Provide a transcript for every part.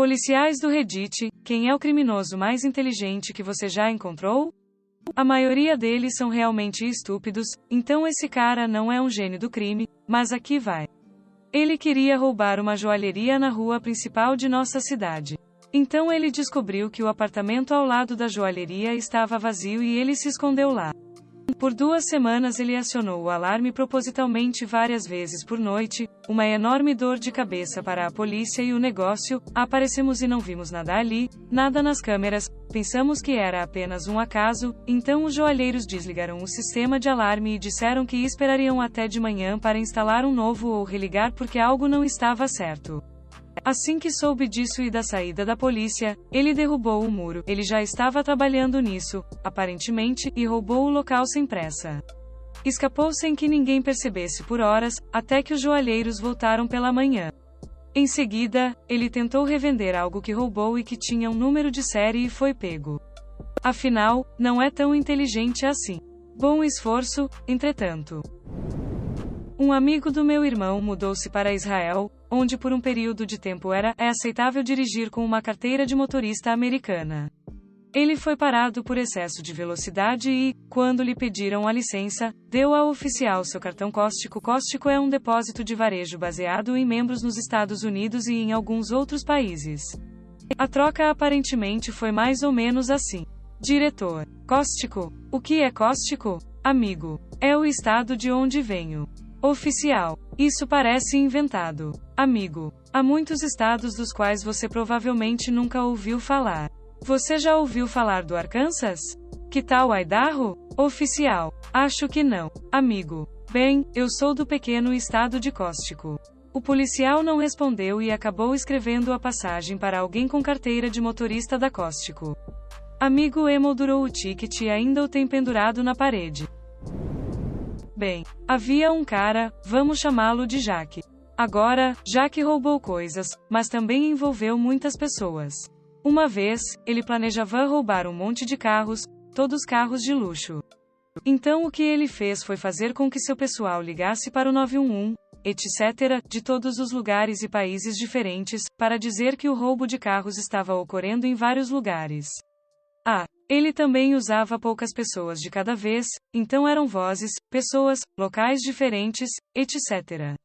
Policiais do Reddit, quem é o criminoso mais inteligente que você já encontrou? A maioria deles são realmente estúpidos, então esse cara não é um gênio do crime, mas aqui vai. Ele queria roubar uma joalheria na rua principal de nossa cidade. Então ele descobriu que o apartamento ao lado da joalheria estava vazio e ele se escondeu lá. Por 2 semanas ele acionou o alarme propositalmente várias vezes por noite, uma enorme dor de cabeça para a polícia e o negócio, aparecemos e não vimos nada ali, nada nas câmeras, pensamos que era apenas um acaso, então os joalheiros desligaram o sistema de alarme e disseram que esperariam até de manhã para instalar um novo ou religar porque algo não estava certo. Assim que soube disso e da saída da polícia, ele derrubou o muro. Ele já estava trabalhando nisso, aparentemente, e roubou o local sem pressa. Escapou sem que ninguém percebesse por horas, até que os joalheiros voltaram pela manhã. Em seguida, ele tentou revender algo que roubou e que tinha um número de série e foi pego. Afinal, não é tão inteligente assim. Bom esforço, entretanto. Um amigo do meu irmão mudou-se para Israel, onde por um período de tempo é aceitável dirigir com uma carteira de motorista americana. Ele foi parado por excesso de velocidade e, quando lhe pediram a licença, deu ao oficial seu cartão Costco. Costco é um depósito de varejo baseado em membros nos Estados Unidos e em alguns outros países. A troca aparentemente foi mais ou menos assim. Diretor: Costco. O que é Costco? Amigo: é o estado de onde venho. Oficial: isso parece inventado. Amigo: há muitos estados dos quais você provavelmente nunca ouviu falar. Você já ouviu falar do Arkansas? Que tal Idaho? Oficial: acho que não. Amigo: bem, eu sou do pequeno estado de Costco. O policial não respondeu e acabou escrevendo a passagem para alguém com carteira de motorista da Costco. Amigo emoldurou o ticket e ainda o tem pendurado na parede. Bem, havia um cara, vamos chamá-lo de Jack. Agora, Jack roubou coisas, mas também envolveu muitas pessoas. Uma vez, ele planejava roubar um monte de carros, todos carros de luxo. Então o que ele fez foi fazer com que seu pessoal ligasse para o 911, etc., de todos os lugares e países diferentes, para dizer que o roubo de carros estava ocorrendo em vários lugares. Ele também usava poucas pessoas de cada vez, então eram vozes, pessoas, locais diferentes, etc.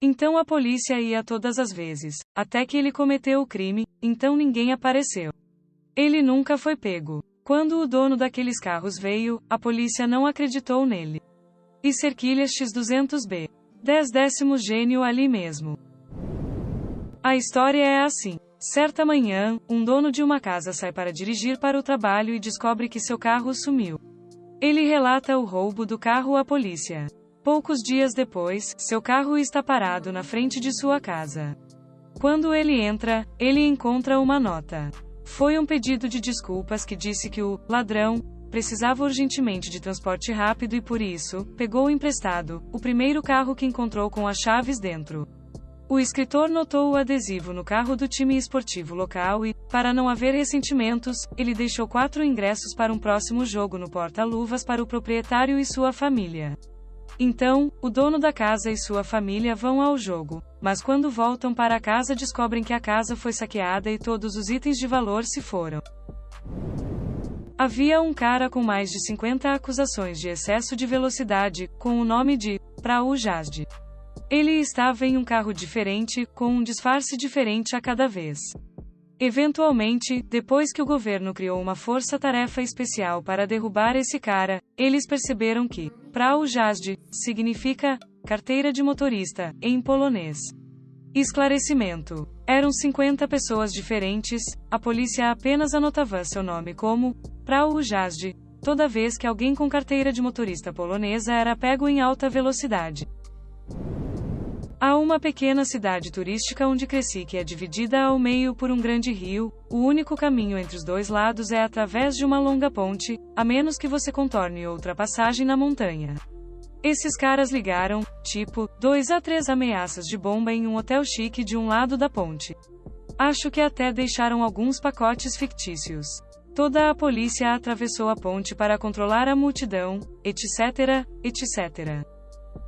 Então a polícia ia todas as vezes, até que ele cometeu o crime, então ninguém apareceu. Ele nunca foi pego. Quando o dono daqueles carros veio, a polícia não acreditou nele. E cerquilha X200B. 10º gênio ali mesmo. A história é assim. Certa manhã, um dono de uma casa sai para dirigir para o trabalho e descobre que seu carro sumiu. Ele relata o roubo do carro à polícia. Poucos dias depois, seu carro está parado na frente de sua casa. Quando ele entra, ele encontra uma nota. Foi um pedido de desculpas que disse que o ladrão precisava urgentemente de transporte rápido e por isso, pegou emprestado o primeiro carro que encontrou com as chaves dentro. O escritor notou o adesivo no carro do time esportivo local e, para não haver ressentimentos, ele deixou 4 ingressos para um próximo jogo no porta-luvas para o proprietário e sua família. Então, o dono da casa e sua família vão ao jogo, mas quando voltam para a casa descobrem que a casa foi saqueada e todos os itens de valor se foram. Havia um cara com mais de 50 acusações de excesso de velocidade, com o nome de Praul Jasd. Ele estava em um carro diferente, com um disfarce diferente a cada vez. Eventualmente, depois que o governo criou uma força-tarefa especial para derrubar esse cara, eles perceberam que Praul Jasd significa carteira de motorista, em polonês. Esclarecimento: eram 50 pessoas diferentes, a polícia apenas anotava seu nome como Praul Jasd toda vez que alguém com carteira de motorista polonesa era pego em alta velocidade. Há uma pequena cidade turística onde cresci que é dividida ao meio por um grande rio, o único caminho entre os dois lados é através de uma longa ponte, a menos que você contorne outra passagem na montanha. Esses caras ligaram, 2 a 3 ameaças de bomba em um hotel chique de um lado da ponte. Acho que até deixaram alguns pacotes fictícios. Toda a polícia atravessou a ponte para controlar a multidão, etc., etc.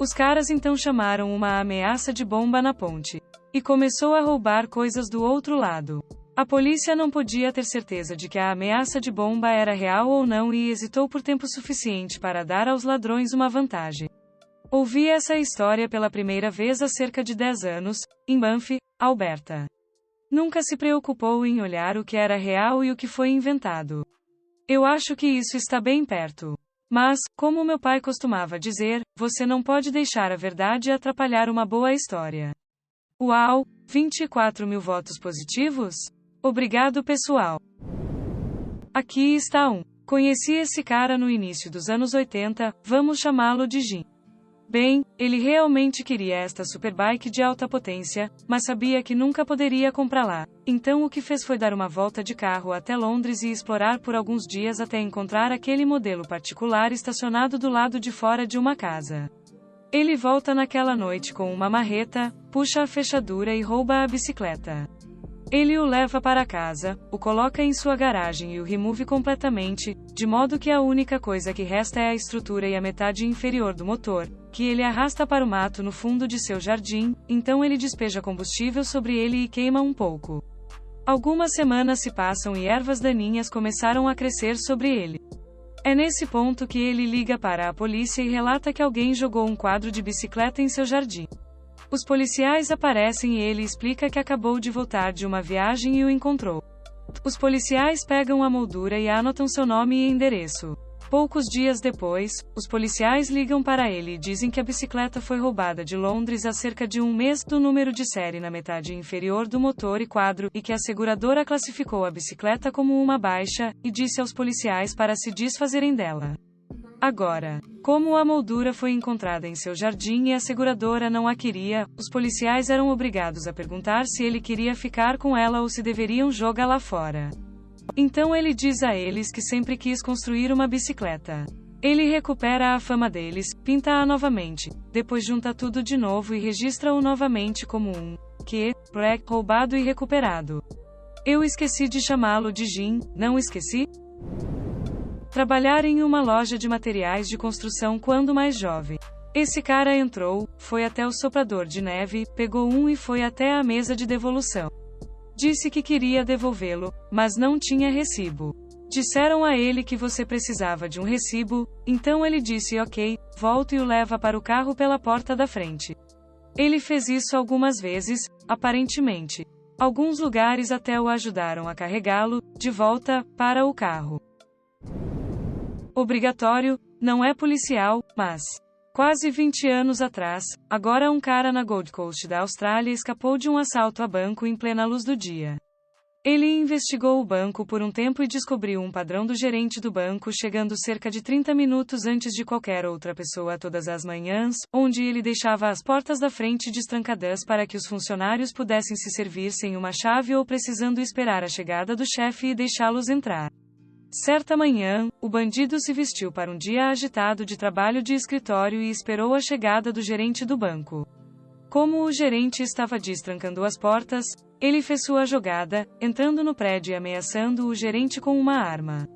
Os caras então chamaram uma ameaça de bomba na ponte. E começou a roubar coisas do outro lado. A polícia não podia ter certeza de que a ameaça de bomba era real ou não e hesitou por tempo suficiente para dar aos ladrões uma vantagem. Ouvi essa história pela primeira vez há cerca de 10 anos, em Banff, Alberta. Nunca se preocupou em olhar o que era real e o que foi inventado. Eu acho que isso está bem perto. Mas, como meu pai costumava dizer, você não pode deixar a verdade atrapalhar uma boa história. Uau! 24.000 votos positivos? Obrigado, pessoal. Aqui está um. Conheci esse cara no início dos anos 80, vamos chamá-lo de Jim. Bem, ele realmente queria esta superbike de alta potência, mas sabia que nunca poderia comprá-la. Então o que fez foi dar uma volta de carro até Londres e explorar por alguns dias até encontrar aquele modelo particular estacionado do lado de fora de uma casa. Ele volta naquela noite com uma marreta, puxa a fechadura e rouba a bicicleta. Ele o leva para casa, o coloca em sua garagem e o remove completamente, de modo que a única coisa que resta é a estrutura e a metade inferior do motor, que ele arrasta para o mato no fundo de seu jardim, então ele despeja combustível sobre ele e queima um pouco. Algumas semanas se passam e ervas daninhas começaram a crescer sobre ele. É nesse ponto que ele liga para a polícia e relata que alguém jogou um quadro de bicicleta em seu jardim. Os policiais aparecem e ele explica que acabou de voltar de uma viagem e o encontrou. Os policiais pegam a moldura e anotam seu nome e endereço. Poucos dias depois, os policiais ligam para ele e dizem que a bicicleta foi roubada de Londres há cerca de um mês, do número de série na metade inferior do motor e quadro, e que a seguradora classificou a bicicleta como uma baixa, e disse aos policiais para se desfazerem dela. Agora, como a moldura foi encontrada em seu jardim e a seguradora não a queria, os policiais eram obrigados a perguntar se ele queria ficar com ela ou se deveriam jogá-la fora. Então ele diz a eles que sempre quis construir uma bicicleta. Ele recupera a fama deles, pinta-a novamente, depois junta tudo de novo e registra-o novamente como um wreck roubado e recuperado. Eu esqueci de chamá-lo de Jim, não esqueci? Trabalhar em uma loja de materiais de construção quando mais jovem. Esse cara entrou, foi até o soprador de neve, pegou um e foi até a mesa de devolução. Disse que queria devolvê-lo, mas não tinha recibo. Disseram a ele que você precisava de um recibo, então ele disse ok, volta e o leva para o carro pela porta da frente. Ele fez isso algumas vezes, aparentemente. Alguns lugares até o ajudaram a carregá-lo, de volta, para o carro. Obrigatório, não é policial, mas... Quase 20 anos atrás, agora um cara na Gold Coast da Austrália escapou de um assalto a banco em plena luz do dia. Ele investigou o banco por um tempo e descobriu um padrão do gerente do banco chegando cerca de 30 minutos antes de qualquer outra pessoa todas as manhãs, onde ele deixava as portas da frente destrancadas para que os funcionários pudessem se servir sem uma chave ou precisando esperar a chegada do chefe e deixá-los entrar. Certa manhã, o bandido se vestiu para um dia agitado de trabalho de escritório e esperou a chegada do gerente do banco. Como o gerente estava destrancando as portas, ele fez sua jogada, entrando no prédio e ameaçando o gerente com uma arma.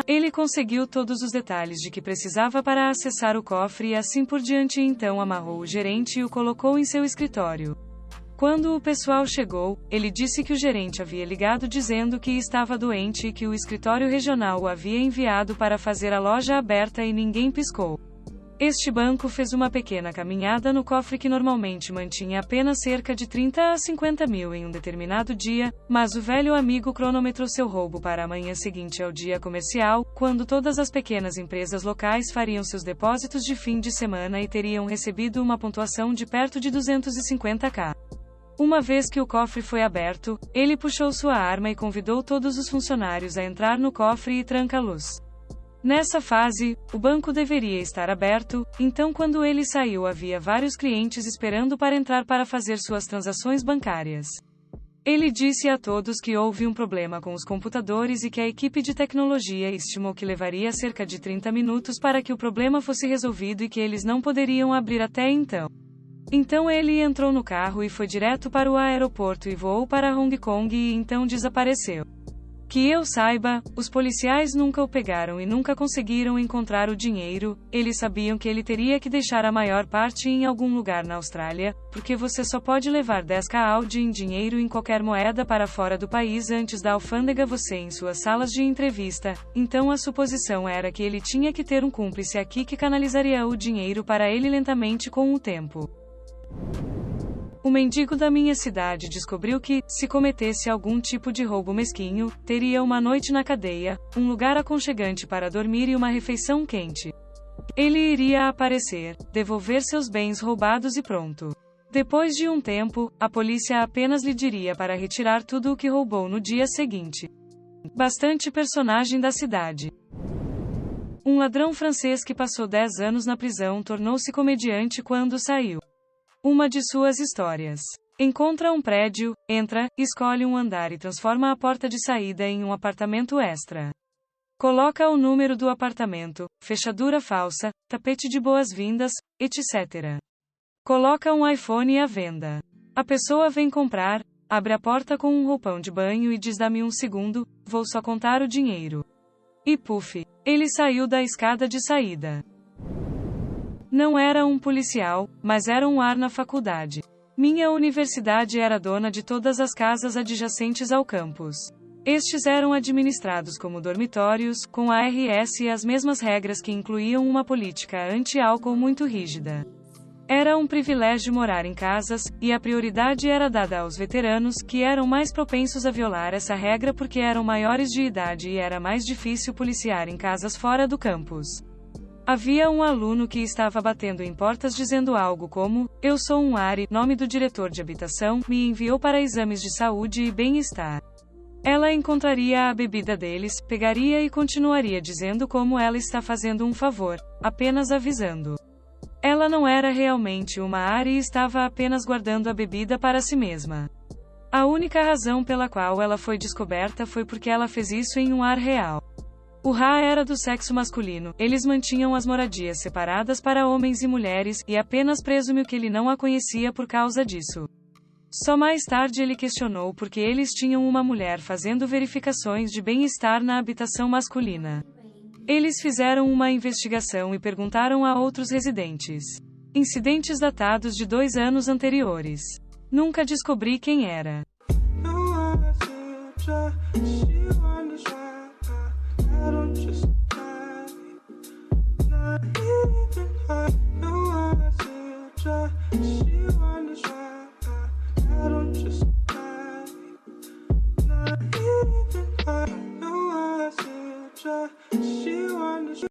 Ele conseguiu todos os detalhes de que precisava para acessar o cofre e assim por diante, então amarrou o gerente e o colocou em seu escritório. Quando o pessoal chegou, ele disse que o gerente havia ligado dizendo que estava doente e que o escritório regional o havia enviado para fazer a loja aberta e ninguém piscou. Este banco fez uma pequena caminhada no cofre que normalmente mantinha apenas cerca de 30 a 50 mil em um determinado dia, mas o velho amigo cronometrou seu roubo para a manhã seguinte ao dia comercial, quando todas as pequenas empresas locais fariam seus depósitos de fim de semana e teriam recebido uma pontuação de perto de 250k. Uma vez que o cofre foi aberto, ele puxou sua arma e convidou todos os funcionários a entrar no cofre e tranca-los. Nessa fase, o banco deveria estar aberto, então quando ele saiu havia vários clientes esperando para entrar para fazer suas transações bancárias. Ele disse a todos que houve um problema com os computadores e que a equipe de tecnologia estimou que levaria cerca de 30 minutos para que o problema fosse resolvido e que eles não poderiam abrir até então. Então ele entrou no carro e foi direto para o aeroporto e voou para Hong Kong e então desapareceu. Que eu saiba, os policiais nunca o pegaram e nunca conseguiram encontrar o dinheiro. Eles sabiam que ele teria que deixar a maior parte em algum lugar na Austrália, porque você só pode levar 10 kAUD em dinheiro em qualquer moeda para fora do país antes da alfândega você em suas salas de entrevista. Então a suposição era que ele tinha que ter um cúmplice aqui que canalizaria o dinheiro para ele lentamente com o tempo. O mendigo da minha cidade descobriu que, se cometesse algum tipo de roubo mesquinho, teria uma noite na cadeia, um lugar aconchegante para dormir e uma refeição quente. Ele iria aparecer, devolver seus bens roubados e pronto. Depois de um tempo, a polícia apenas lhe diria para retirar tudo o que roubou no dia seguinte. Bastante personagem da cidade. Um ladrão francês que passou 10 anos na prisão tornou-se comediante quando saiu. Uma de suas histórias. Encontra um prédio, entra, escolhe um andar e transforma a porta de saída em um apartamento extra. Coloca o número do apartamento, fechadura falsa, tapete de boas-vindas, etc. Coloca um iPhone à venda. A pessoa vem comprar, abre a porta com um roupão de banho e diz: dá-me um segundo, vou só contar o dinheiro. E puf, ele saiu da escada de saída. Não era um policial, mas era um ar na faculdade. Minha universidade era dona de todas as casas adjacentes ao campus. Estes eram administrados como dormitórios, com a ARS e as mesmas regras que incluíam uma política anti-álcool muito rígida. Era um privilégio morar em casas, e a prioridade era dada aos veteranos, que eram mais propensos a violar essa regra porque eram maiores de idade e era mais difícil policiar em casas fora do campus. Havia um aluno que estava batendo em portas dizendo algo como: eu sou um ARI, nome do diretor de habitação, me enviou para exames de saúde e bem-estar. Ela encontraria a bebida deles, pegaria e continuaria dizendo como ela está fazendo um favor, apenas avisando. Ela não era realmente uma ARI e estava apenas guardando a bebida para si mesma. A única razão pela qual ela foi descoberta foi porque ela fez isso em um ar real. O RA era do sexo masculino, eles mantinham as moradias separadas para homens e mulheres, e apenas presumiu que ele não a conhecia por causa disso. Só mais tarde ele questionou porque eles tinham uma mulher fazendo verificações de bem-estar na habitação masculina. Eles fizeram uma investigação e perguntaram a outros residentes. Incidentes datados de 2 anos anteriores. Nunca descobri quem era.